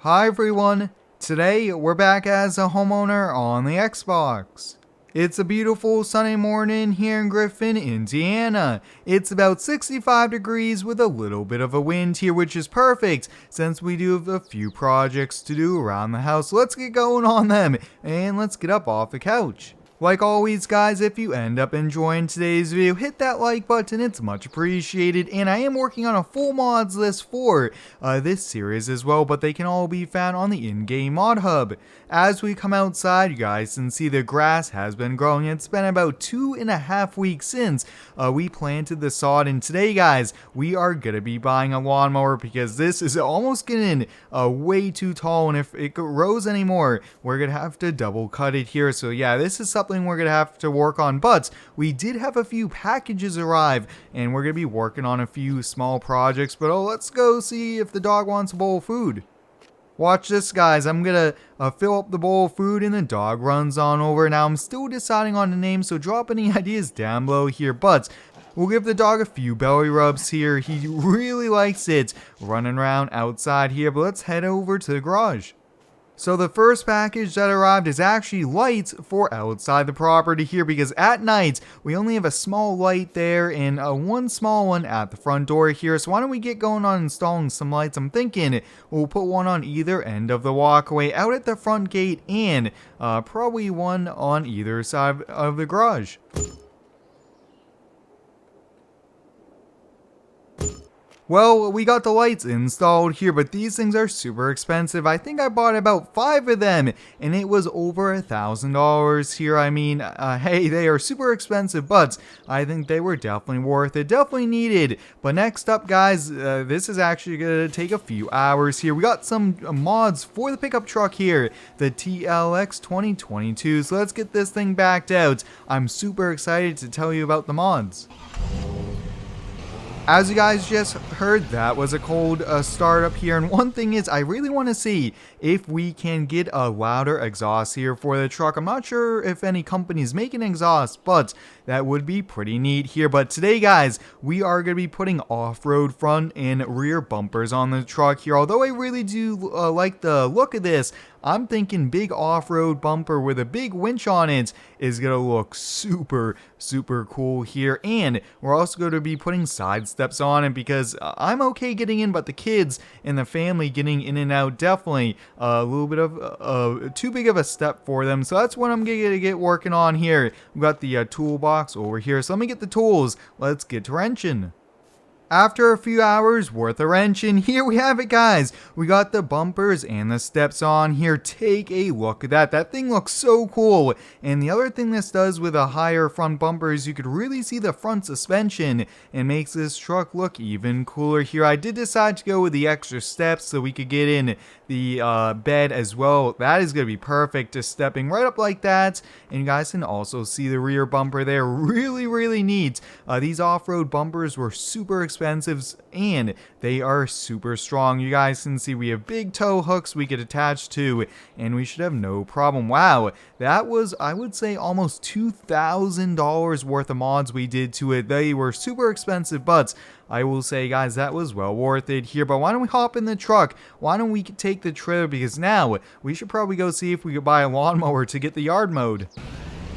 Hi everyone, today we're back as a homeowner on the Xbox. It's a beautiful sunny morning here in Griffin, Indiana. It's about 65 degrees with a little bit of a wind here, which is perfect since we do have a few projects to do around the house. Let's get going on them and let's get up off the couch. Like always guys, if you end up enjoying today's video, hit that like button, it's much appreciated, and I am working on a full mods list for this series as well, but they can all be found on the in-game mod hub. As we come outside, you guys can see the grass has been growing. It's been about 2.5 weeks since we planted the sod, and today guys, we are going to be buying a lawnmower because this is almost getting way too tall, and if it grows anymore, we're going to have to double cut it here. So yeah, this is something we're going to have to work on, but we did have a few packages arrive and we're going to be working on a few small projects. But let's go see if the dog wants a bowl of food. Watch this guys, I'm going to fill up the bowl of food and the dog runs on over. Now I'm still deciding on the name, so drop any ideas down below here, but we'll give the dog a few belly rubs here. He really likes it running around outside here, but let's head over to the garage. So the first package that arrived is actually lights for outside the property here, because at night we only have a small light there and one small one at the front door here. So why don't we get going on installing some lights? I'm thinking we'll put one on either end of the walkway out at the front gate and probably one on either side of the garage. Well, we got the lights installed here, but these things are super expensive. I think I bought about 5 of them, and it was over $1,000 here. I mean, hey, they are super expensive, but I think they were definitely worth it, definitely needed. But next up, guys, this is actually going to take a few hours here. We got some mods for the pickup truck here, the TLX 2022. So let's get this thing backed out. I'm super excited to tell you about the mods. As you guys just heard, that was a cold startup here, and one thing is I really want to see if we can get a louder exhaust here for the truck. I'm not sure if any company's making exhaust, but that would be pretty neat here. But today guys, we are going to be putting off-road front and rear bumpers on the truck here. Although I really do like the look of this, I'm thinking big off-road bumper with a big winch on it is going to look super cool here. And we're also going to be putting side steps on it because I'm okay getting in, but the kids and the family getting in and out, definitely a little bit of too big of a step for them. So that's what I'm going to get working on here. We've got the toolbox over here. So let me get the tools. Let's get to wrenching. After a few hours worth of wrenching, here we have it guys. We got the bumpers and the steps on here. Take a look at that. That thing looks so cool. And the other thing this does with a higher front bumper is you could really see the front suspension and makes this truck look even cooler here. I did decide to go with the extra steps so we could get in the bed as well. That is going to be perfect, just stepping right up like that. And you guys can also see the rear bumper there. Really neat. These off-road bumpers were super expensive and they are super strong. You guys can see we have big tow hooks we could attach to, and we should have no problem. Wow, that was, I would say, almost $2,000 worth of mods we did to it. They were super expensive, but I will say guys, that was well worth it here. But why don't we hop in the truck? Why don't we take the trailer, because now we should probably go see if we could buy a lawnmower to get the yard mowed.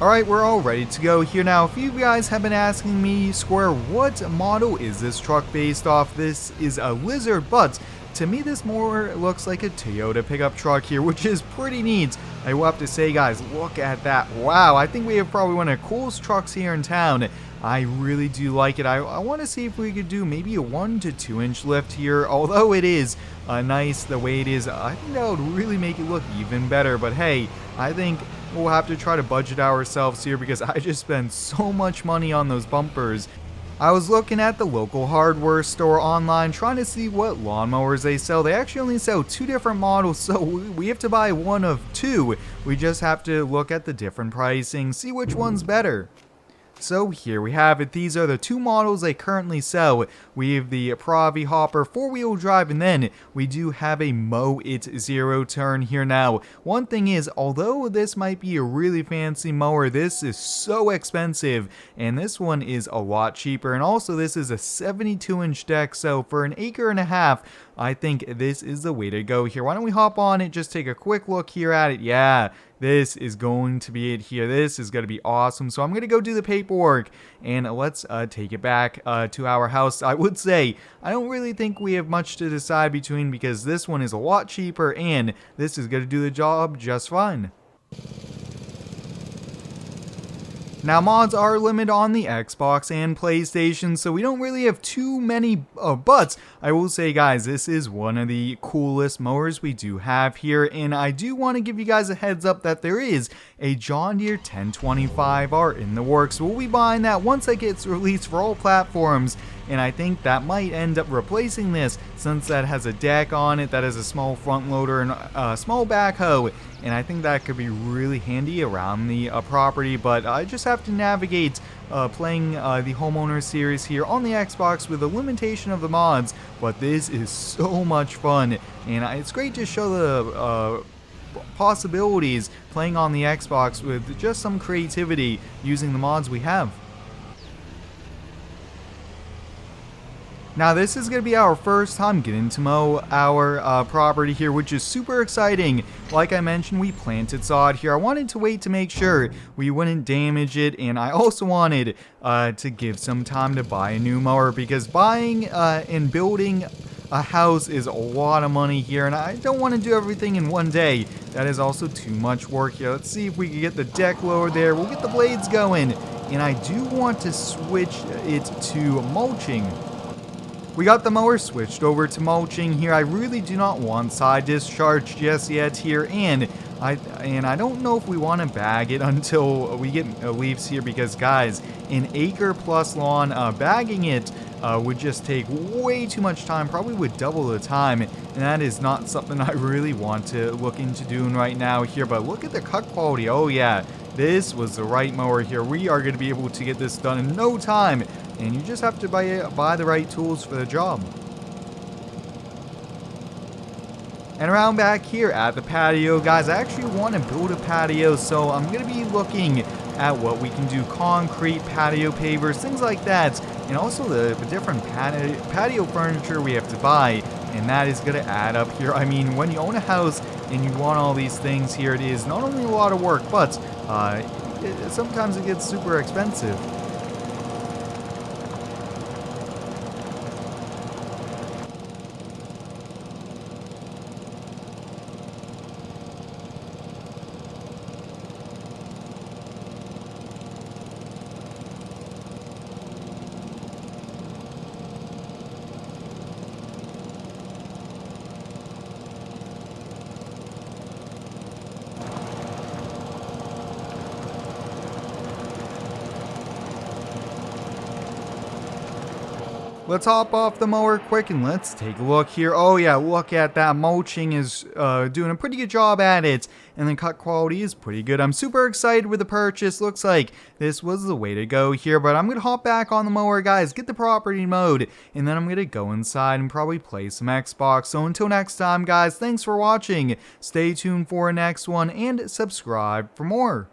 Alright, we're all ready to go here now. A few of you guys have been asking me, Square, what model is this truck based off? This is a Lizard, but to me this more looks like a Toyota pickup truck here, which is pretty neat. I will have to say guys, look at that. Wow, I think we have probably one of the coolest trucks here in town. I really do like it. I want to see if we could do maybe a 1 to 2 inch lift here. Although it is nice the way it is, I think that would really make it look even better. But hey, I think we'll have to try to budget ourselves here because I just spent so much money on those bumpers. I was looking at the local hardware store online trying to see what lawnmowers they sell. They actually only sell 2 different models, so we have to buy one of 2. We just have to look at the different pricing, see which one's better. So here we have it. These are the 2 models they currently sell. We have the Pravi Hopper 4-wheel drive, and then we do have a Mow It zero turn here. Now, one thing is, although this might be a really fancy mower, this is so expensive, and this one is a lot cheaper. And also, this is a 72-inch deck, so for an acre and a half I think this is the way to go here. Why don't we hop on it, just take a quick look here at it. Yeah, this is going to be it here. This is going to be awesome. So I'm going to go do the paperwork, and let's take it back to our house. I would say I don't really think we have much to decide between, because this one is a lot cheaper and this is going to do the job just fine. Now, mods are limited on the Xbox and PlayStation, so we don't really have too many buts. I will say, guys, this is one of the coolest mowers we do have here, and I do want to give you guys a heads up that there is a John Deere 1025R in the works. We'll be buying that once that gets released for all platforms, and I think that might end up replacing this, since that has a deck on it, that has a small front loader and a small backhoe, and I think that could be really handy around the property. But I just have to navigate playing the Homeowner series here on the Xbox with a limitation of the mods, but this is so much fun, and it's great to show the possibilities playing on the Xbox with just some creativity using the mods we have. Now, this is going to be our first time getting to mow our property here, which is super exciting. Like I mentioned, we planted sod here. I wanted to wait to make sure we wouldn't damage it, and I also wanted to give some time to buy a new mower, because buying and building a house is a lot of money here, and I don't want to do everything in one day. That is also too much work here. Let's see if we can get the deck lower there. We'll get the blades going, and I do want to switch it to mulching. We got the mower switched over to mulching here. I really do not want side discharge just yet here, and I don't know if we want to bag it until we get leaves here, because guys, an acre plus lawn, bagging it would just take way too much time, probably would double the time, and that is not something I really want to look into doing right now here. But look at the cut quality. Oh yeah, this was the right mower here. We are going to be able to get this done in no time, and you just have to buy the right tools for the job. And around back here at the patio, guys, I actually want to build a patio, so I'm going to be looking at what we can do: concrete, patio pavers, things like that, and also the different patio furniture we have to buy, and that is going to add up here. I mean, when you own a house and you want all these things here, it is not only a lot of work, but sometimes it gets super expensive. Let's hop off the mower quick and let's take a look here. Oh yeah, look at that. Mulching is doing a pretty good job at it, and the cut quality is pretty good. I'm super excited with the purchase. Looks like this was the way to go here, but I'm going to hop back on the mower, guys, get the property mode, and then I'm going to go inside and probably play some Xbox. So until next time, guys, thanks for watching. Stay tuned for a next one and subscribe for more.